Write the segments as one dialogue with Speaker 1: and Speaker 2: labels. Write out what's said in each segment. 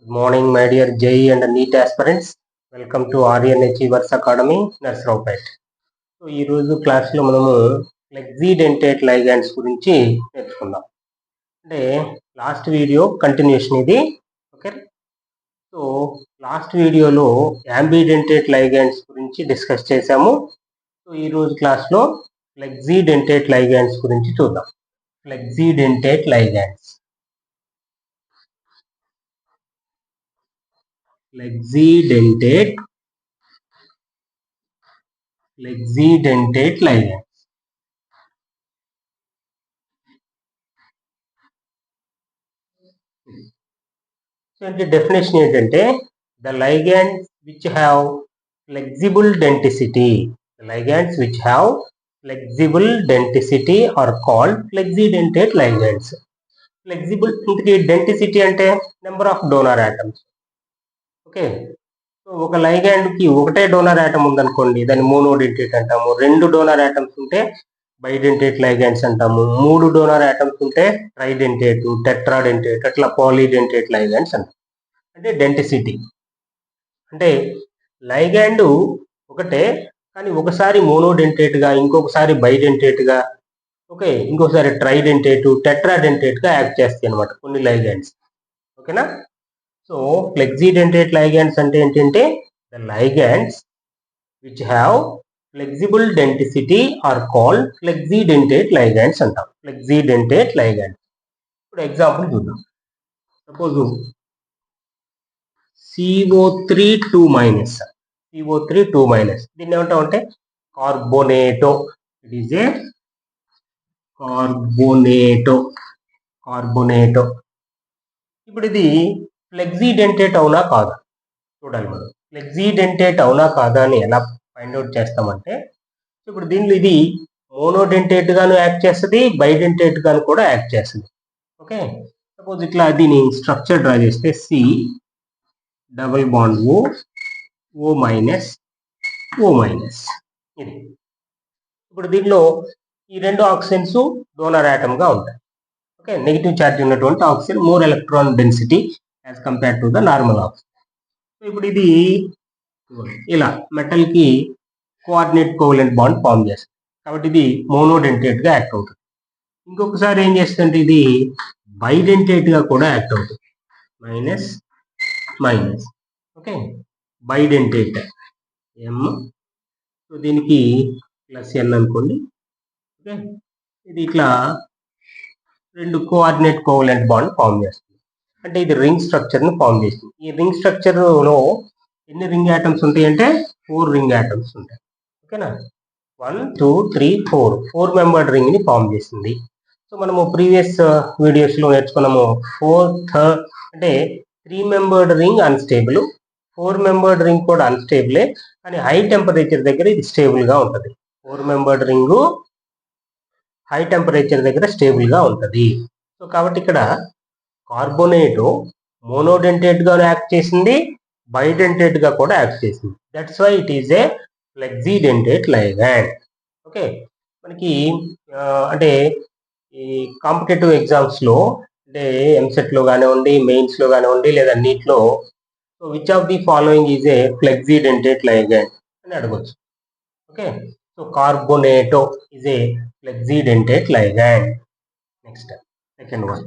Speaker 1: Good morning, my dear JEE and NEET aspirants. Welcome to Aryan Achievers Academy, Narsaraupet. So ఈరోజు క్లాస్లో మనము ఫ్లెక్సీడెంటేట్ ligands గురించి నేర్చుకుందాం. అంటే లాస్ట్ వీడియో కంటిన్యూషన్ ఇది. ఓకే, సో లాస్ట్ వీడియోలో యాంబిడెంటేట్ లైగాండ్స్ గురించి డిస్కస్ చేసాము. సో ఈరోజు క్లాస్లో ఫ్లెక్సీడెంటేట్ లైగాండ్స్ గురించి చూద్దాం. ఫ్లెక్సీడెంటేట్ ligands. ఫ్లెక్సీడెంటేట్ ligands. So the definition ఏంటంటే the ligands which have flexible denticity. The ligands which have flexible denticity are called flexidentate ligands. Flexible denticity అంటే number of donor atoms. Okay, so ఒక ligand కి ఒకటే donor atom ఉందనుకోండి, దాన్ని monodentate అంటాము. రెండు donor atoms ఉంటే బైడెంటేట్ లైగాండ్స్ అంటాము. మూడు డోనర్ ఆటమ్స్ ఉంటే ట్రైడెంటేట్, టెట్రాడెంటేట్, అట్లా పాలీడెంటేట్ లైగాండ్స్ అంటాం. అంటే డెంటిసిటీ అంటే లైగాండ్ ఒకటే కానీ ఒకసారి మోనోడెంటేట్ గా, ఇంకొకసారి బైడెంటేట్ గా, ఓకే, ఇంకొకసారి ట్రైడెంటేట్, టెట్రాడెంటేట్ గా యాక్ట్ చేస్తాయి అనమాట కొన్ని లైగాండ్స్. ఓకేనా? సో ఫ్లెక్సీడెంటేట్ లైగాండ్స్ అంటే ఏంటంటే the ligands which have flexible denticity are called flexidentate ligands అంటాం. ఫ్లెక్సీడెంటేట్ లైగాండ్స్. ఇప్పుడు ఎగ్జాంపుల్ చూద్దాం. సపోజ్ CO3 2-, CO3 2-, దీన్ని ఏమంటాం అంటే కార్బోనేటో. It is a కార్బోనేటో. ఇప్పుడు ఇది ఫ్లెక్సీడెంటేట్ అవునా కాదా చూడాలి మనం. ఫ్లెక్సీడెంటేట్ అవునా కాదా అని ఎలా ఫైండ్ అవుట్ చేస్తామంటే, ఇప్పుడు దీనిలో ఇది మోనోడెంటేట్ గాను యాక్ట్ చేస్తుంది, బైడెంటేట్ గాను కూడా యాక్ట్ చేస్తుంది. ఓకే, సపోజ్ ఇట్లా దీని స్ట్రక్చర్ డ్రా చేస్తే C double bond O minus ఇది. ఇప్పుడు దీనిలో ఈ రెండు ఆక్సిజన్స్ డోనర్ ఆటమ్ గా ఉంటాయి. ఓకే, నెగిటివ్ ఛార్జ్ ఉన్నటువంటి oxygen more electron density as compare to the normal oxygen. ఇప్పుడు ఇది ఇలా మెటల్ కి కోఆర్డినేట్ కోవలెంట్ బాండ్ ఫామ్ చేస్తుంది కాబట్టి ఇది మోనోడెంటేట్ గా యాక్ట్ అవుతుంది. ఇంకొకసారి ఏం చేస్తుంటే ఇది బైడెంటేట్ గా కూడా యాక్ట్ అవుతుంది. Minus okay, bidentate M, so దీనికి +N అనుకోండి. ఓకే, ఇది ఇట్లా రెండు కోఆర్డినేట్ కోవలెంట్ బాండ్ ఫామ్ చేస్తుంది. అంటే ఇది రింగ్ స్ట్రక్చర్ ని ఫామ్ చేస్తుంది. ఈ రింగ్ స్ట్రక్చర్ లో ఎన్ని రింగ్ ఆటమ్స్ ఉంటాయి అంటే 4 రింగ్ ఆటమ్స్ ఉంటాయి. ఓకేనా? 1 2 3 4 మెంబర్డ్ రింగ్ ని ఫామ్ చేసింది. సో మనము ప్రీవియస్ వీడియోస్ లో నేర్చుకున్నాము 4th అంటే 3 membered ring unstable, 4 membered ring కూడా అన్స్టేబులే, కానీ హై టెంపరేచర్ దగ్గర ఇది స్టేబుల్ గా ఉంటుంది. 4 మెంబర్డ్ రింగ్ హై టెంపరేచర్ దగ్గర స్టేబుల్ గా ఉంటుంది. సో కాబట్టి ఇక్కడ కార్బోనేటో మోనోడెంటేట్ గా యాక్ట్ చేసింది, బైడెంటేట్ గా కూడా యాక్ట్ చేసింది. That's why it is a flexidentate ligand. Okay, మనకి అంటే ఈ కాంపిటేటివ్ ఎగ్జామ్స్ లో అంటే ఎంసెట్ లో కానివ్వండి, మెయిన్స్ లో కానివ్వండి, లేదా నీట్ లో so which of the following is a flexidentate ligand అని అడగొచ్చు. Okay, so carbonato is a flexidentate ligand. Next second one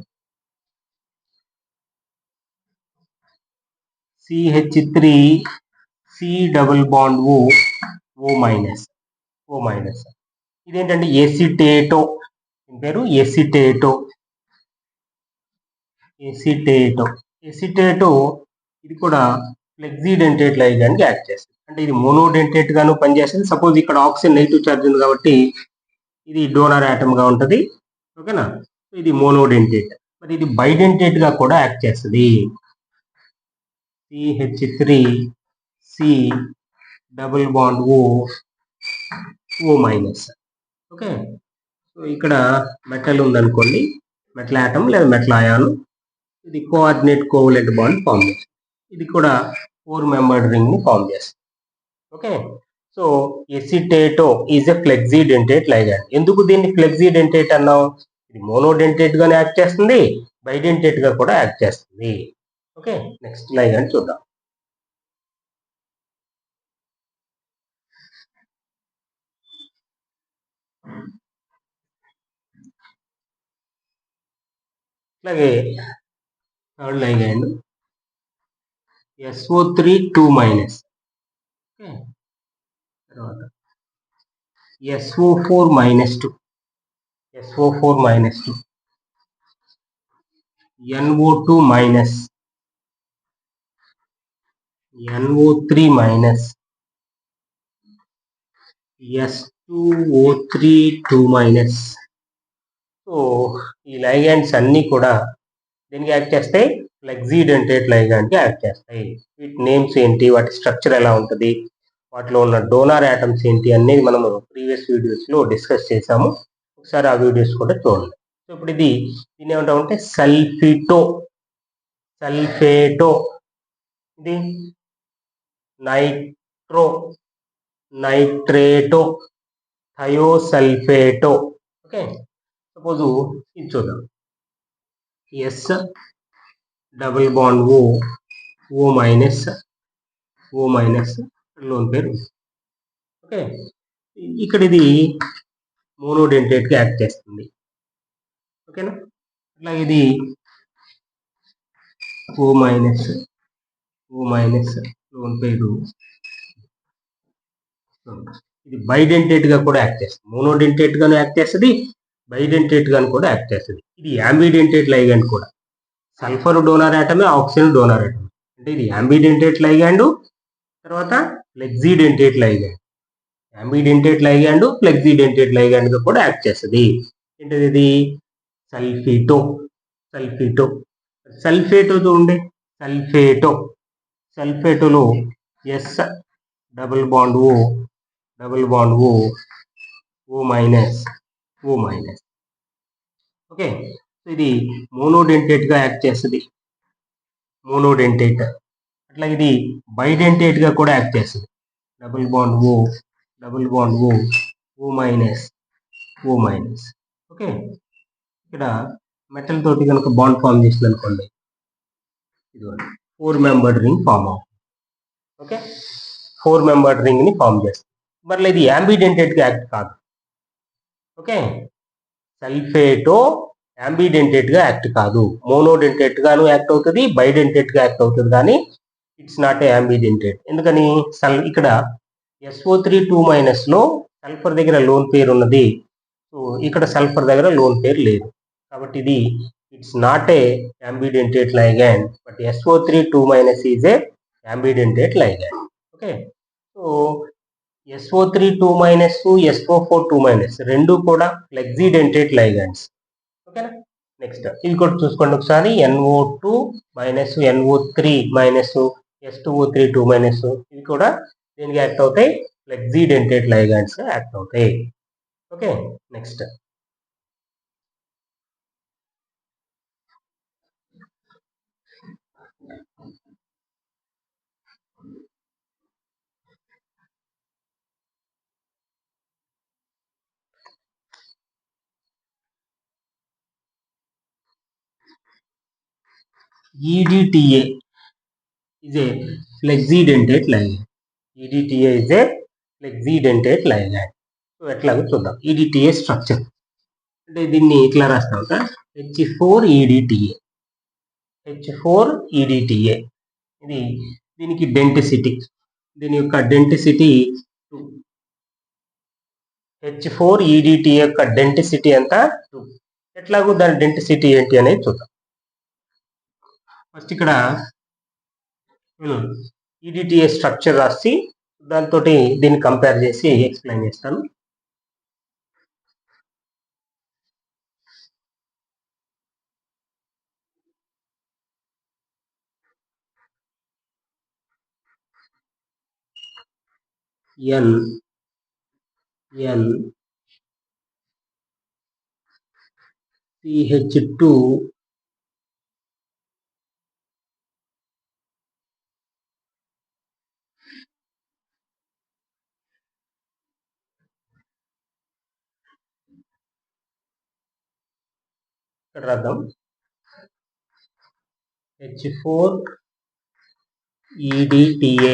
Speaker 1: CH3 C double bond O minus. ఇదేంటంటే ఎసిటేటో, దీని పేరు ఎసిటేటో. ఇది కూడా ఫ్లెక్సీడెంటేట్ లైగాండ్ గా యాక్ట్ చేస్తుంది. అంటే ఇది మోనోడెంటేట్ గాను పనిచేస్తుంది. సపోజ్ ఇక్కడ ఆక్సిజన్ నెగిటివ్ ఛార్జ్ ఉంది కాబట్టి ఇది డోనర్ ఆటమ్ గా ఉంటుంది. ఓకేనా? ఇది మోనోడెంటేట్. మరి ఇది బైడెంటేట్ గా కూడా యాక్ట్ చేస్తుంది. CH3 C double bond O minus. Okay, so ఇక్కడ మెటల్ ఉందనుకోండి, మెటల్ ఆటమ్ లేదా మెటల్ అయాన్, ఇది కోఆర్డినేట్ కోవలెంట్ బాండ్ ఫామ్ చేస్తుంది. ఇది కూడా 4 మెంబర్డ్ రింగ్ ని ఫామ్ చేస్తుంది. Okay, so acetato is a flexidentate ligand. ఎందుకు దీన్ని ఫ్లెక్సీడెంటేట్ అన్నాం? ఇది మోనోడెంటేట్ గానే యాక్ట్ చేస్తుంది, బైడెంటేట్ గా కూడా యాక్ట్ చేస్తుంది. ఓకే, నెక్స్ట్ లైగండ్ చూద్దాం. అలాగే third ligand SO3 2 minus. Okay, తర్వాత SO4 minus 2, SO4 minus 2, NO2 minus, NO3 minus, S2O3 2 minus. So ఈ లైగండ్స్ అన్నీ కూడా దీనికి యాక్ట్ చేస్తాయి, ఫ్లెక్సీడెంటేట్ లైగండ్కి యాక్ట్ చేస్తాయి. వీటి నేమ్స్ ఏంటి, వాటి స్ట్రక్చర్ ఎలా ఉంటుంది, వాటిలో ఉన్న డోనార్ యాటమ్స్ ఏంటి అనేది మనము ప్రీవియస్ వీడియోస్లో డిస్కస్ చేసాము. ఒకసారి ఆ వీడియోస్ కూడా చూడండి. సో ఇప్పుడు దీన్ని ఏమంటామంటే సల్ఫేటో, ఇది nitro, nitrato, thiosulphato. Okay, suppose ఇది చూద్దాం. S double bond O minus lone pair. Okay, ఇక్కడ ఇది మోనోడెంటేట్గా యాక్ట్ చేస్తుంది. ఓకేనా, అట్లా ఇది ఓ మైనస్ లోన్ పేరు. ఇది బైడెంటేట్గా కూడా యాక్ట్ చేస్తుంది. మోనోడెంటేట్గాను యాక్ట్ చేస్తుంది, బైడెంటేట్గాను కూడా యాక్ట్ చేస్తుంది. ఇది యాంబిడెంటేట్ లైగండ్ కూడా. సల్ఫర్ డోనార్ యాటమే, ఆక్సిజన్ డోనార్ యాటమే. అంటే ఇది యాంబిడెంటేట్ లైగండ్, తర్వాత flexidentate ligand. Ambidentate ligand, flexidentate ligand గా కూడా యాక్ట్ చేస్తుంది. ఏంటది ఇది? సల్ఫేటో. చూడండి, సల్ఫేటోలో S double bond O minus. Okay, ఇది మోనోడెంటేట్ గా యాక్ట్ చేస్తుంది, అట్లా ఇది బైడెంటేట్ గా కూడా యాక్ట్ చేస్తుంది. Double bond O minus. Okay, ఇక్కడ మెటల్ తోటి కనుక బాండ్ ఫామ్ చేసింది అనుకోండి, ఇదిగోండి 4 మెంబర్డ్ రింగ్ ఫామ్ అవుతుంది. ఓకే, 4 మెంబర్డ్ రింగ్ ని ఫామ్ చేస్తుంది. మళ్ళీ ఇది యాంబిడెంటేట్ గా యాక్ట్ కాదు. ఓకే, సల్ఫేటో యాంబిడెంటేట్ గా యాక్ట్ కాదు, మోనోడెంటేట్ గాను యాక్ట్ అవుతుంది, బైడెంటేట్ గా యాక్ట్ అవుతుంది, కానీ ఇట్స్ నాట్ ఏ యాంబిడెంటేట్. ఎందుకని? ఇక్కడ SO3 2 మైనస్ లో సల్ఫర్ దగ్గర లోన్ పేరు ఉన్నది, సో ఇక్కడ సల్ఫర్ దగ్గర లోన్ పేరు లేదు, కాబట్టి ఇది it's not a ambidentate ligand, but SO3 2 minus is a ambidentate ligand. Okay, so SO3 2 minus, SO4 2 minus రెండు కూడా ఫ్లెక్సీడెంటేట్ లైగండ్స్. ఓకేనా, నెక్స్ట్ ఇది కూడా చూసుకోండి ఒకసారి. NO2 minus, NO3 minus, S2O3 2 minus, ఇవి కూడా దీనికి యాక్ట్ అవుతాయి, ఫ్లెక్సీడెంటేట్ లైగండ్స్ యాక్ట్ అవుతాయి. Okay, next EDTA is a flexidentate ligand. EDTA is a flexidentate ligand. So ఎట్లాగో చూద్దాం. EDTA స్ట్రక్చర్ అంటే దీన్ని ఇట్లా రాస్తాం కదా, H4EDTA. ఇది దీనికి డెంటిసిటీ, దీని యొక్క డెంటిసిటీ H4EDTA యొక్క డెంటిసిటీ ఎంత? 2. ఎట్లాగో దాని డెంటిసిటీ ఏంటి అనేది చూద్దాం. ఫస్ట్ ఇక్కడ EDTA స్ట్రక్చర్ రాసి దాంతో దీన్ని కంపేర్ చేసి ఎక్స్ప్లెయిన్ చేస్తాను. NCH2 ఇక్కడ రాద్దాం. H4 EDTA,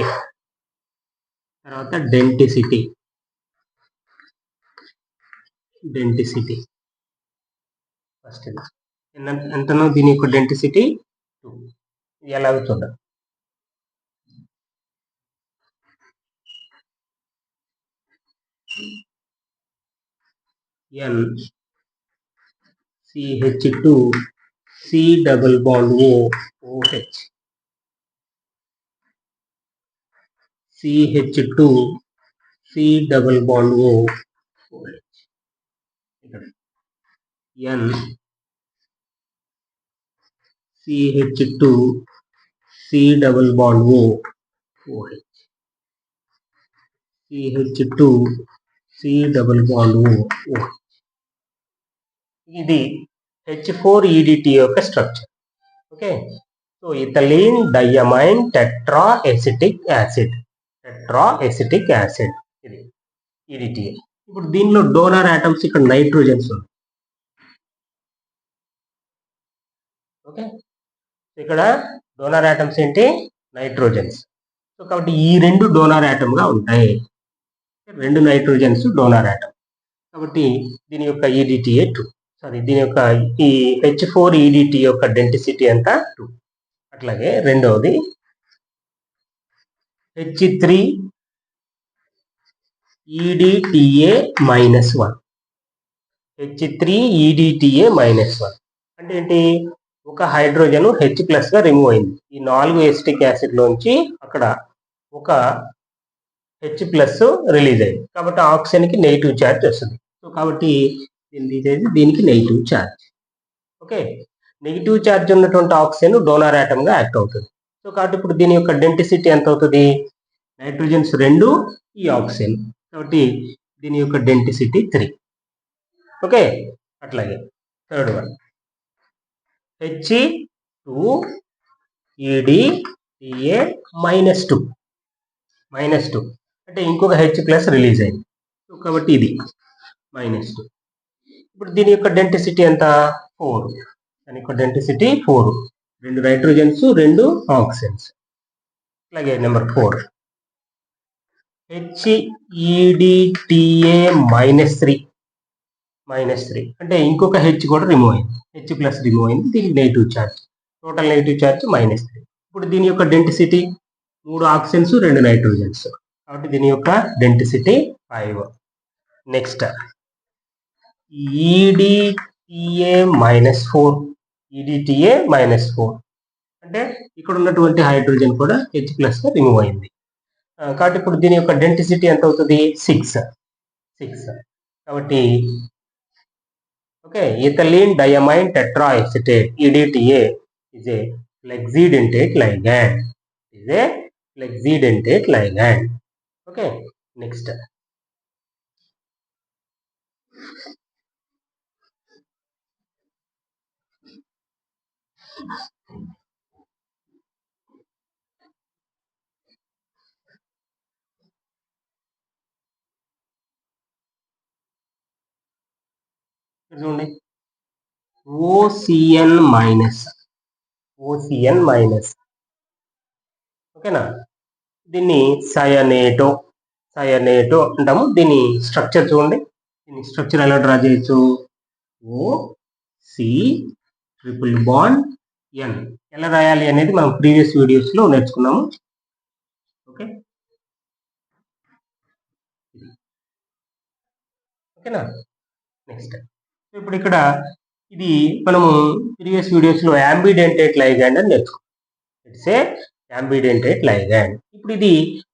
Speaker 1: తర్వాత డెంటిసిటీ ఫస్ట్ ఎంతనో దీని యొక్క డెంటిసిటీ 2. ఇది ఎలాగో చూద్దాం. NCH2 C double bond OH, CH2 C double bond OH, N CH2 C double bond OH, CH2 C double bond OH. ఇది H4EDT యొక్క structure. Okay, so ethylene diamine tetraacetic acid ఇది EDTA. ఇప్పుడు దీనిలో donor atoms ఇక్కడ nitrogens ఉన్నాయి. Okay, ఇక్కడ donor atoms ఏంటి? Nitrogens. So కాబట్టి ఈ రెండు డోనర్ ఆటమ్ గా ఉంటాయి. 2 నైట్రోజన్స్ డోనర్ ఆటమ్. కాబట్టి దీని యొక్క EDTA 2. సారీ, దీని యొక్క ఈ H4EDT యొక్క డెంటిసిటీ ఎంత? 2. అట్లాగే రెండవది H3EDTA -1. H3EDTA -1 అంటే ఏంటి? ఒక హైడ్రోజన్ H+ గా రిమూవ్ అయింది. ఈ 4 ఎసిటిక్ యాసిడ్ లోంచి అక్కడ ఒక H+ రిలీజ్ అయింది. కాబట్టి ఆక్సిజన్ కి నెగిటివ్ ఛార్జ్ వస్తుంది. సో కాబట్టి దీనికి negative charge. Okay, negative charge ఉన్నటువంటి ఆక్సిజన్ డోనర్ ఆటమ్ గా యాక్ట్ అవుతుంది. సో కాబట్టి ఇప్పుడు దీని యొక్క డెంటిసిటీ ఎంత అవుతుంది? నైట్రోజన్స్ 2, ఈ ఆక్సిజన్. కాబట్టి దీని యొక్క డెంటిసిటీ 3. ఓకే, అట్లాగే థర్డ్ వన్ H2EDTA -2 అంటే ఇంకొక H+ రిలీజ్ అయింది. సో కాబట్టి ఇది -2. ఇప్పుడు దీని యొక్క డెంటిసిటీ ఎంత? 4. దాని యొక్క డెంటిసిటీ 4. 2 nitrogens, 2 oxygens. అలాగే నెంబర్ 4 HEDTA -3 అంటే ఇంకొక H కూడా రిమూవ్ అయింది. H+ రిమూవ్ అయింది. దీనికి negative charge. Total negative charge -3. ఇప్పుడు దీని యొక్క డెంటిసిటీ 3 ఆక్సిజన్స్, 2 నైట్రోజన్స్. కాబట్టి దీని యొక్క డెంటిసిటీ 5. నెక్స్ట్ EDTA -4 అంటే ఇక్కడ ఉన్నటువంటి హైడ్రోజన్ కూడా H+ గా రిమూవ్ అయింది. కాబట్టి ఇప్పుడు దీని యొక్క డెంటిసిటీ ఎంత అవుతుంది? 6. కాబట్టి okay, ethylene diamine tetraacetate EDTA is a flexidentate ligand. Okay, next చూడండి, OCN మైనస్. ఓకేనా, దీన్ని సయనేటో అంటాము. దీని స్ట్రక్చర్ చూడండి. దీని స్ట్రక్చర్ ఎలా డ్రా చేయొచ్చు? OC�BN ఎలా రాయాలి అనేది మనం ప్రీవియస్ వీడియోస్ లో నేర్చుకున్నాము. ఓకే, ఓకేనా. నెక్స్ట్ ఇప్పుడు ఇక్కడ ఇది మనము ప్రీవియస్ వీడియోస్ లో యాంబిడెంటేట్ లైగాండ్ అని నేర్చుకున్నాం. It's a ambidentate ligand. ఇప్పుడు ఇది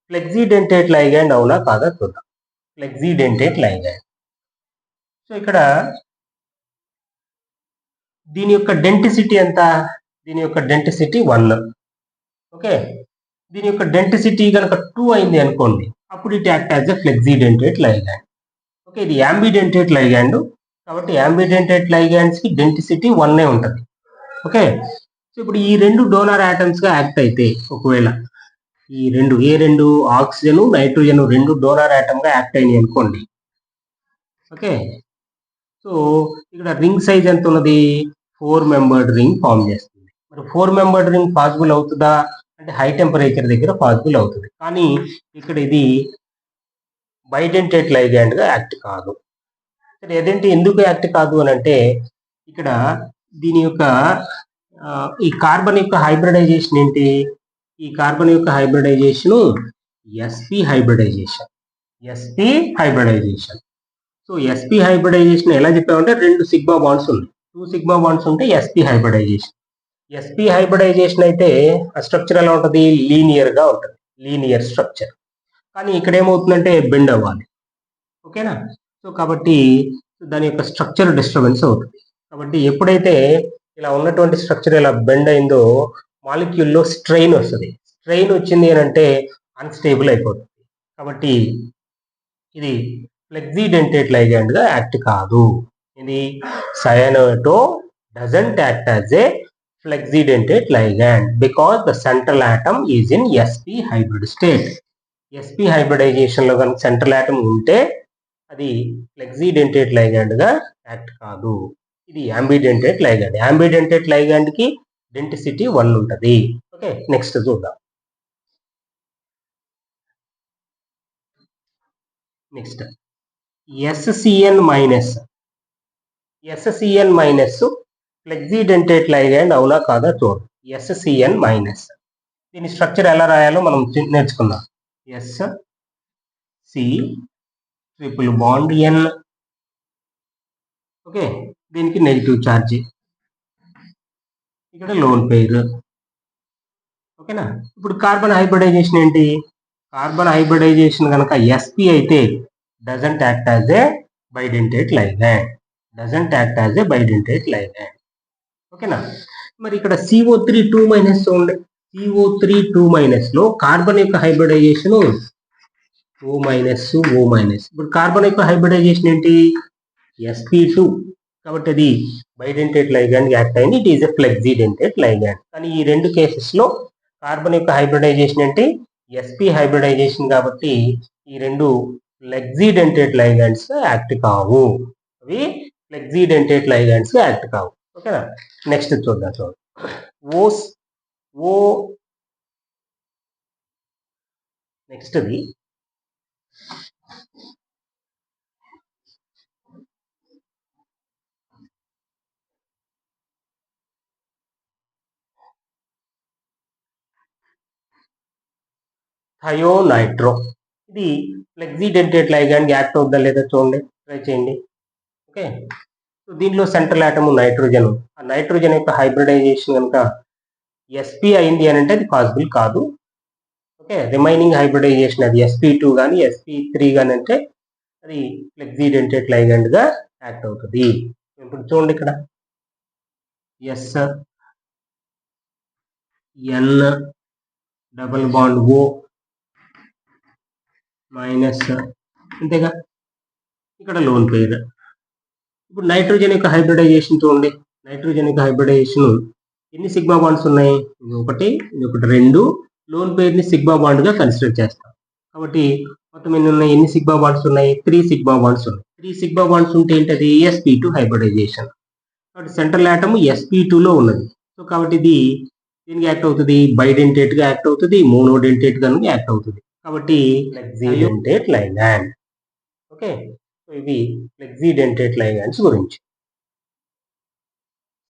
Speaker 1: ఫ్లెక్సిడెంటేట్ లైగాండ్ అవునా కాదా చూద్దాం. ఫ్లెక్సిడెంటేట్ లైగాండ్. సో ఇక్కడ దీని యొక్క డెంటిసిటీ ఎంత? దీని యొక్క డెంటిసిటీ 1. ఓకే, దీని యొక్క డెంటిసిటీ కనుక 2 అయింది అనుకోండి, అప్పుడు it act as a flexidentate ligand. Okay, ఇది యాంబిడెంటేట్ లైగాండ్. కాబట్టి యాంబిడెంటేట్ లైగాండ్స్ కి డెంటిసిటీ 1 ఉంటుంది. ఓకే, సో ఇప్పుడు ఈ 2 డోనర్ ఆటమ్స్ గా యాక్ట్ అయితే, ఒకవేళ ఈ రెండు ఆక్సిజన్, నైట్రోజన్ 2 డోనర్ ఆటమ్ గా యాక్ట్ అయినాయి అనుకోండి. ఓకే, సో ఇక్కడ రింగ్ సైజ్ ఎంత ఉన్నది? 4 మెంబర్డ్ రింగ్ ఫామ్ చేస్తుంది. మరి 4 మెంబర్డ్ రింగ్ పాసిబుల్ అవుతుందా అంటే హై టెంపరేచర్ దగ్గర పాసిబుల్ అవుతుంది. కానీ ఇక్కడ ఇది బైడెంటేట్ లైగాండ్గా యాక్ట్ కాదు. సరే అదేంటి, ఎందుకు యాక్ట్ కాదు అని అంటే ఇక్కడ దీని యొక్క ఈ కార్బన్ యొక్క హైబ్రిడైజేషన్ ఏంటి, ఈ కార్బన్ యొక్క hybridization sp hybridization. So sp hybridization ఎలా చెప్పామంటే 2 సిగ్మా బాండ్స్ ఉన్నాయి, 2 సిగ్మా బాండ్స్ ఉంటే sp హైబ్రిడైజేషన్. sp హైబ్రిడైజేషన్ అయితే ఆ స్ట్రక్చర్ ఎలా ఉంటుంది, లీనియర్గా ఉంటుంది, లీనియర్ స్ట్రక్చర్. కానీ ఇక్కడ ఏమవుతుందంటే బెండ్ అవ్వాలి. ఓకేనా. సో కాబట్టి దాని యొక్క స్ట్రక్చర్ డిస్టర్బెన్స్ అవుతుంది. కాబట్టి ఎప్పుడైతే ఇలా ఉన్నటువంటి స్ట్రక్చర్ ఇలా బెండ్ అయిందో మాలిక్యూల్లో స్ట్రెయిన్ వస్తుంది. స్ట్రెయిన్ వచ్చింది అని అంటే అన్స్టేబుల్ అయిపోతుంది. కాబట్టి ఇది ఫ్లెక్సీడెంటేట్ లైగాండ్గా యాక్ట్ కాదు. ఇది cyanato doesn't act as a flexidentate ligand because the central atom is in sp hybrid state. sp హైబ్రిడైజేషన్లో కనుక సెంట్రల్ ఆటమ్ ఉంటే అది ఫ్లెక్సీడెంటేట్ లైగాండ్గా యాక్ట్ కాదు. ఇది యాంబిడెంటేట్ లైగాండ్. యాంబిడెంటేట్ లైగాండ్కి డెంటిసిటీ 1 ఉంటుంది. ఓకే, నెక్స్ట్ చూద్దాం. నెక్స్ట్ SCN మైనస్ ఫ్లెక్సీడెంటేట్ లైగాండ్ అవునా కాదా చూడండి. SCN మైనస్ దీని స్ట్రక్చర్ ఎలా రాయాలో మనం నేర్చుకుందాం. SC triple bond N. Okay, దీనికి నెగిటివ్ ఛార్జ్, ఇక్కడ లోన్ పెయిర్. ఓకేనా. ఇప్పుడు కార్బన్ హైబ్రిడైజేషన్ ఏంటి, కార్బన్ హైబ్రిడైజేషన్ కనుక sp అయితే doesn't act as a bidentate ligand. ఓకేనా. మరి ఇక్కడ CO3 2- చూడండి. CO3 2- లో కార్బన్ యొక్క హైబ్రిడైజేషన్ O-. ఇప్పుడు కార్బన్ యొక్క హైబ్రిడైజేషన్ ఏంటి, sp2. కాబట్టి అది బైడెంటేట్ లైగాండ్ యాక్ట్ అయింది. It is a flexidentate ligand. కానీ ఈ 2 కేసెస్లో కార్బన్ యొక్క హైబ్రిడైజేషన్ ఏంటి, sp హైబ్రిడైజేషన్. కాబట్టి ఈ 2 ఫ్లెక్సీడెంటేట్ లైగాండ్స్ యాక్ట్ కావు. అవి ఫ్లెక్సీడెంటేట్ లైగాండ్స్ యాక్ట్ కావు. ఓకేనా. నెక్స్ట్ చూద్దాం. నెక్స్ట్ది థయోనైట్రో. ఇది ఫ్లెక్సీడెంటేట్ లైగాండ్ యాక్ట్ అవుతుందా లేదా చూడండి, ట్రై చేయండి. ఓకే, సో దీనిలో సెంట్రల్ ఆటమ్ నైట్రోజన్. ఆ నైట్రోజన్ యొక్క హైబ్రిడైజేషన్ కనుక sp అయింది అని అంటే అది పాసిబుల్ కాదు. ఓకే, రిమైనింగ్ హైబ్రిడైజేషన్ అది sp2 కానీ sp3 కానీ అంటే అది ఫ్లెక్సీడెంటేట్ లైగాండ్గా యాక్ట్ అవుతుంది. ఇప్పుడు చూడండి, ఇక్కడ SN double bond O minus, అంతేగా, ఇక్కడ లోన్ పెయిర్. ఇప్పుడు నైట్రోజన్ యొక్క హైబ్రిడైజేషన్ చూడండి. నైట్రోజన్ యొక్క హైబ్రిడైజేషన్ ఎన్ని సిగ్మా బాండ్స్ ఉన్నాయి, ఇది ఒకటి 2. లోన్ పెయిర్ని సిగ్మా బాండ్గా కన్సిడర్ చేస్తాం. కాబట్టి మొత్తం ఎన్ని సిగ్మా బాండ్స్ ఉన్నాయి, 3 సిగ్మా బాండ్స్ ఉన్నాయి. 3 సిగ్మా బాండ్స్ ఉంటే ఏంటది, sp2 హైబ్రిడైజేషన్. కాబట్టి సెంట్రల్ ఆటమ్ sp2లో ఉన్నది. సో కాబట్టి ఇది దీనికి యాక్ట్ అవుతుంది, బైడెంటేట్గా యాక్ట్ అవుతుంది, మోనోడెంటేట్గా యాక్ట్ అవుతుంది. కాబట్టి ఫ్లెక్సీడెంటేట్ లైగాండ్. ఓకే, సో ఇవి ఫ్లెక్సీడెంటేట్ లైగాండ్స్ గురించి.